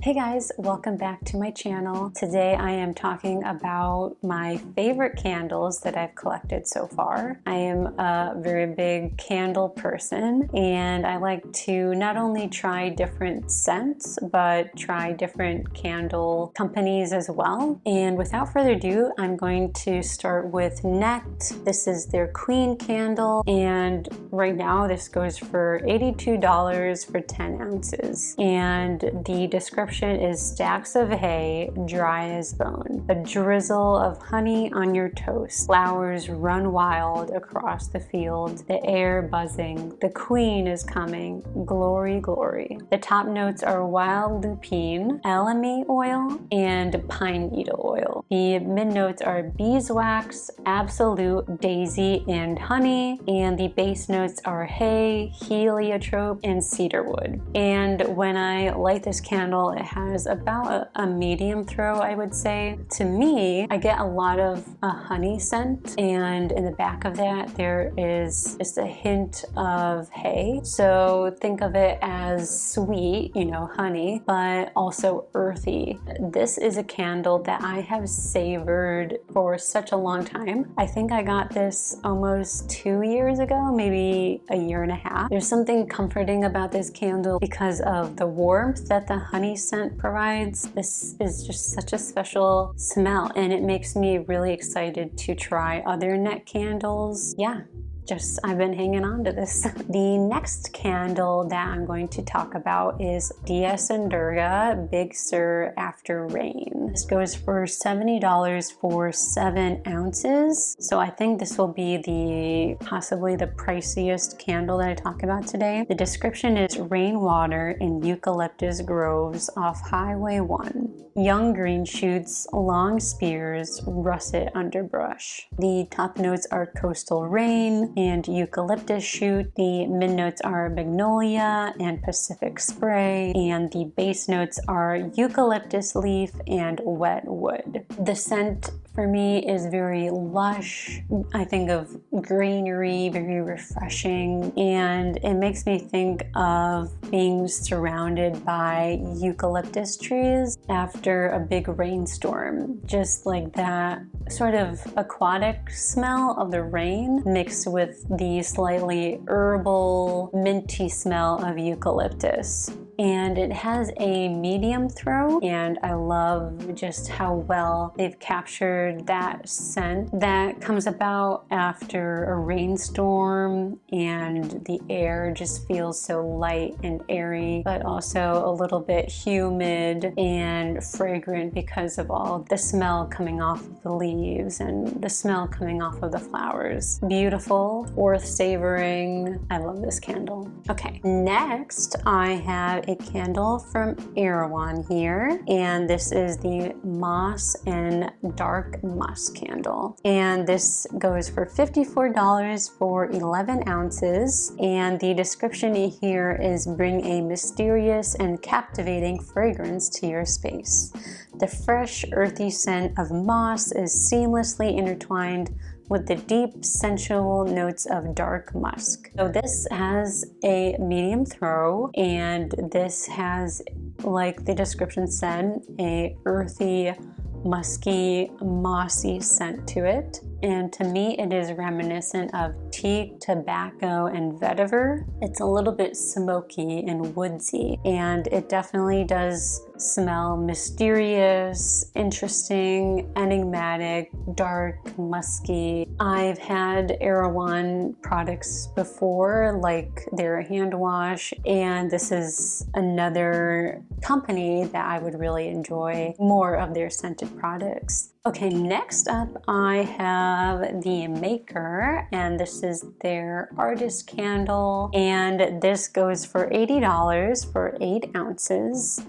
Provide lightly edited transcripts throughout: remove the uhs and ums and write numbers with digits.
Hey guys, welcome back to my channel. Today I am talking about my favorite candles that I've collected so far. I am a very big candle person and I like to not only try different scents but try different candle companies as well. And without further ado, I'm going to start with Nette. This is their Queen candle and right now this goes for $82 for 10 ounces. And the description is stacks of hay, dry as bone. A drizzle of honey on your toast. Flowers run wild across the field. The air buzzing. The queen is coming. Glory, glory. The top notes are wild lupine, elemi oil, and pine needle oil. The mid notes are beeswax, absolute, daisy, and honey. And the base notes are hay, heliotrope, and cedarwood. And when I light this candle, it has about a medium throw, I would say. To me, I get a lot of a honey scent, and in the back of that there is just a hint of hay. So think of it as sweet, you know, honey, but also earthy. This is a candle that I have savored for such a long time. I think I got this almost 2 years ago, maybe a year and a half. There's something comforting about this candle because of the warmth that the honey scent provides. This is just such a special smell and it makes me really excited to try other Nette candles. Yeah. I've been hanging on to this. The next candle that I'm going to talk about is DS and Durga Big Stir After Rain. This goes for $70 for 7 ounces. So I think this will be possibly the priciest candle that I talk about today. The description is rainwater in eucalyptus groves off Highway 1. Young green shoots, long spears, russet underbrush. The top notes are coastal rain and eucalyptus shoot. The mid notes are magnolia and Pacific spray, and the base notes are eucalyptus leaf and wet wood. The scent for me is very lush. I think of greenery, very refreshing, and it makes me think of being surrounded by eucalyptus trees after a big rainstorm. Just like that sort of aquatic smell of the rain mixed with the slightly herbal, minty smell of eucalyptus. And it has a medium throw, and I love just how well they've captured that scent that comes about after a rainstorm and the air just feels so light and airy, but also a little bit humid and fragrant because of all the smell coming off of the leaves and the smell coming off of the flowers. Beautiful, worth savoring. I love this candle. Okay, next I have a candle from Erewhon here, and this is the Moss and Dark Musk candle, and this goes for $54 for 11 ounces, and the description here is bring a mysterious and captivating fragrance to your space. The fresh earthy scent of moss is seamlessly intertwined with the deep sensual notes of dark musk. So this has a medium throw, and this has, like the description said, a earthy, musky, mossy scent to it. And to me, it is reminiscent of teak, tobacco, and vetiver. It's a little bit smoky and woodsy, and it definitely does smell mysterious, interesting, enigmatic, dark, musky. I've had Erewhon products before, like their hand wash, and this is another company that I would really enjoy more of their scented products. Okay, next up I have the Maker, and this is their artist candle, and this goes for $80 for 8 ounces.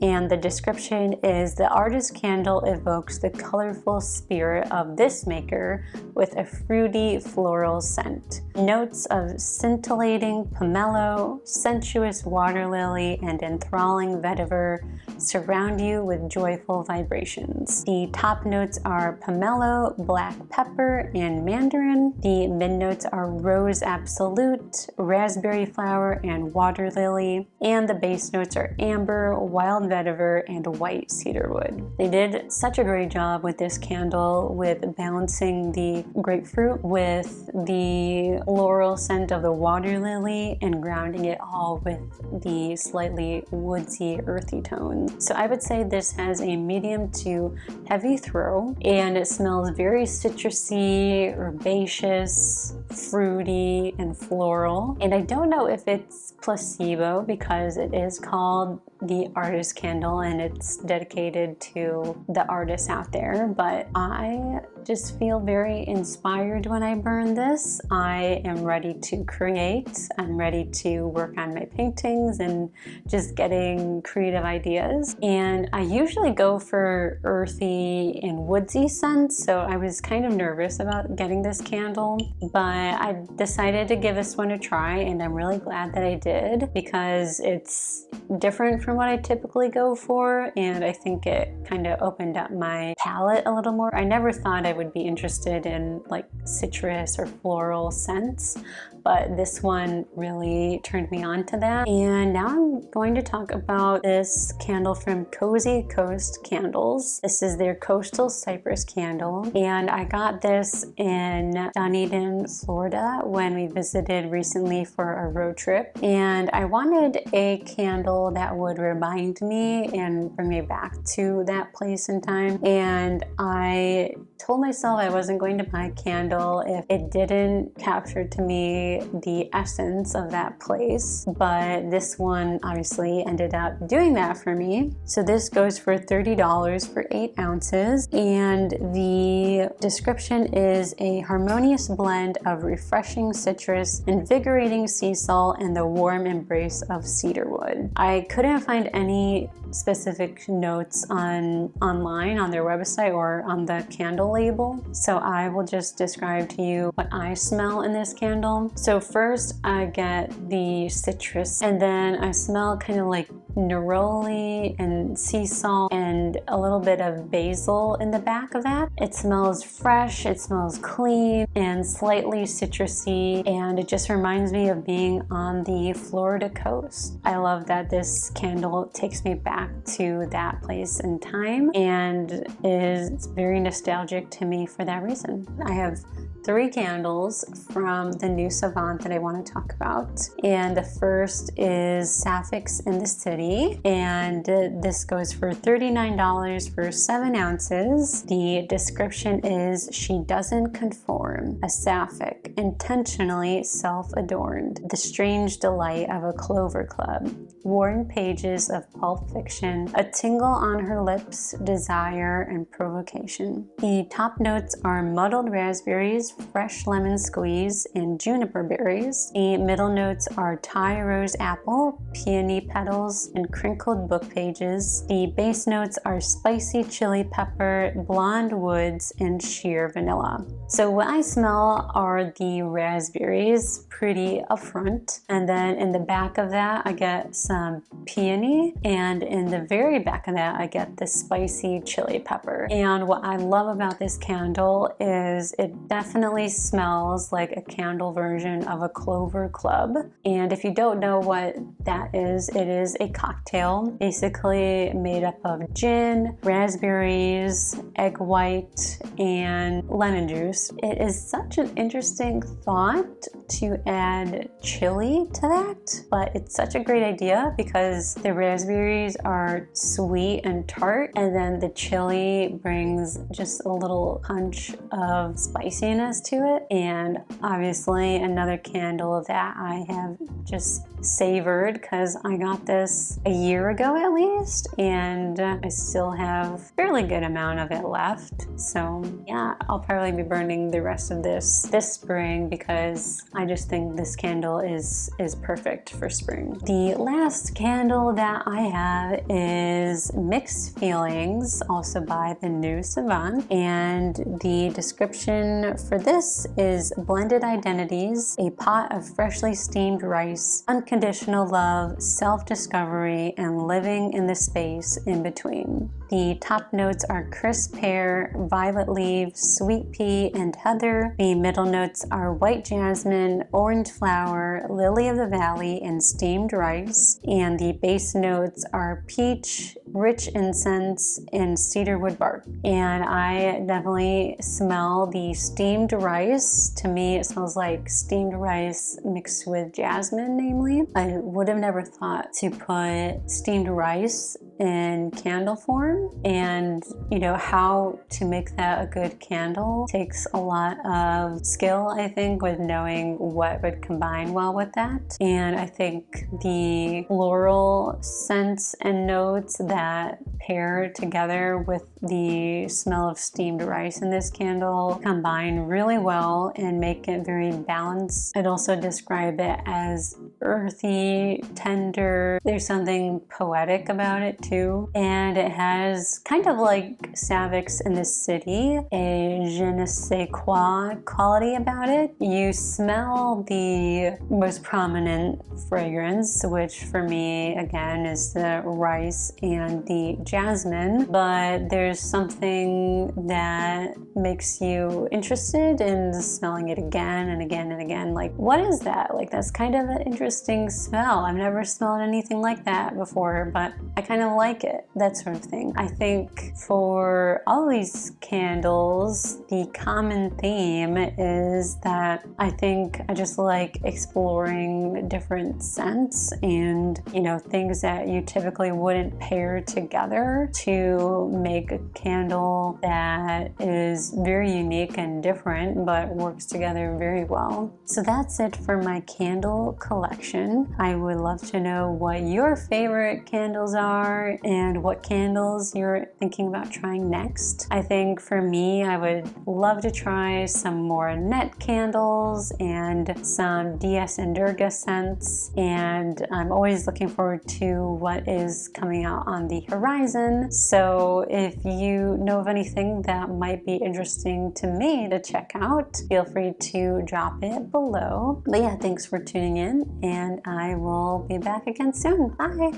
And the description is the artist candle evokes the colorful spirit of this maker with a fruity floral scent. Notes of scintillating pomelo, sensuous water lily, and enthralling vetiver surround you with joyful vibrations. The top notes are pomelo, black pepper, and mandarin. The mid notes are rose absolute, raspberry flower, and water lily. And the base notes are amber, wild vetiver, and white cedarwood. They did such a great job with this candle with balancing the grapefruit with the floral scent of the water lily and grounding it all with the slightly woodsy, earthy tones. So I would say this has a medium to heavy throw, and it smells very citrusy, herbaceous, fruity, and floral. And I don't know if it's placebo because it is called the artist candle and it's dedicated to the artists out there, but I just feel very inspired when I burn this. I am ready to create. I'm ready to work on my paintings and just getting creative ideas. And I usually go for earthy and woodsy scents, so I was kind of nervous about getting this candle, but I decided to give this one a try, and I'm really glad that I did because it's different from what I typically go for, and I think it kind of opened up my palette a little more. I never thought I would be interested in like citrus or floral scents, but this one really turned me on to that. And now I'm going to talk about this candle from Cozy Coast Candles. This is their Coastal Cypress candle, and I got this in Dunedin, Florida when we visited recently for a road trip, and I wanted a candle that would remind me and bring me back to that place in time, and I told myself I wasn't going to buy a candle if it didn't capture to me the essence of that place, but this one obviously ended up doing that for me. So this goes for $30 for 8 ounces, and the description is a harmonious blend of refreshing citrus, invigorating sea salt, and the warm embrace of cedarwood. I couldn't find any specific notes online on their website or on the candle label, so I will just describe to you what I smell in this candle. So first I get the citrus, and then I smell kind of like neroli and sea salt and a little bit of basil in the back of that. It smells fresh, it smells clean and slightly citrusy, and it just reminds me of being on the Florida coast. I love that this candle takes me back to that place in time and is very nostalgic to me for that reason. I have 3 candles from the new Savant that I want to talk about, and the first is Sapphics in the City, and this goes for $39 for 7 ounces. The description is, she doesn't conform, a sapphic, intentionally self-adorned, the strange delight of a clover club, worn pages of pulp fiction, a tingle on her lips, desire and provocation. The top notes are muddled raspberries, fresh lemon squeeze, and juniper berries. The middle notes are Thai rose apple, peony petals, and crinkled book pages. The base notes are spicy chili pepper, blonde woods, and sheer vanilla. So what I smell are the raspberries, pretty upfront, and then in the back of that I get some peony, and in the very back of that I get the spicy chili pepper. And what I love about this candle is it definitely smells like a candle version of a clover club. And if you don't know what that is, it is a cocktail basically made up of gin, raspberries, egg white, and lemon juice. It is such an interesting thought to add chili to that, but it's such a great idea because the raspberries are sweet and tart, and then the chili brings just a little punch of spiciness to it. And obviously another candle that I have just savored because I got this a year ago at least, and I still have a fairly good amount of it left. So yeah, I'll probably be burning the rest of this spring because I just think this candle is perfect for spring. The last last candle that I have is Mixed Feelings, also by the new Savant. And the description for this is blended identities, a pot of freshly steamed rice, unconditional love, self-discovery, and living in the space in between. The top notes are crisp pear, violet leaf, sweet pea, and heather. The middle notes are white jasmine, orange flower, lily of the valley, and steamed rice. And the base notes are peach, rich incense, and cedarwood bark. And I definitely smell the steamed rice. To me, it smells like steamed rice mixed with jasmine, namely. I would have never thought to put steamed rice in candle form, and you know, how to make that a good candle takes a lot of skill, I think, with knowing what would combine well with that. And I think the floral scents and notes that pair together with the smell of steamed rice in this candle combine really well and make it very balanced. I'd also describe it as earthy, tender. There's something poetic about it too, and it has kind of like Sapphics in the City, a je ne sais quoi quality about it. You smell the most prominent fragrance, which for me again is the rice and the jasmine, but there's something that makes you interested in smelling it again and again and again. Like, what is that? Like, that's kind of an interesting smell. I've never smelled anything like that before, but I kind of like it, that sort of thing. I think for all these candles, the common theme is that I think I just like exploring different scents and, you know, things that you typically wouldn't pair together to make a candle that is very unique and different but works together very well. So that's it for my candle collection. I would love to know what your favorite candles are and what candles you're thinking about trying next. I think for me, I would love to try some more Nette candles and some DS and Durga scents, and I'm always looking forward to what is coming out on the horizon. So if you know of anything that might be interesting to me to check out, feel free to drop it below. But yeah, thanks for tuning in, and I will be back again soon. Bye!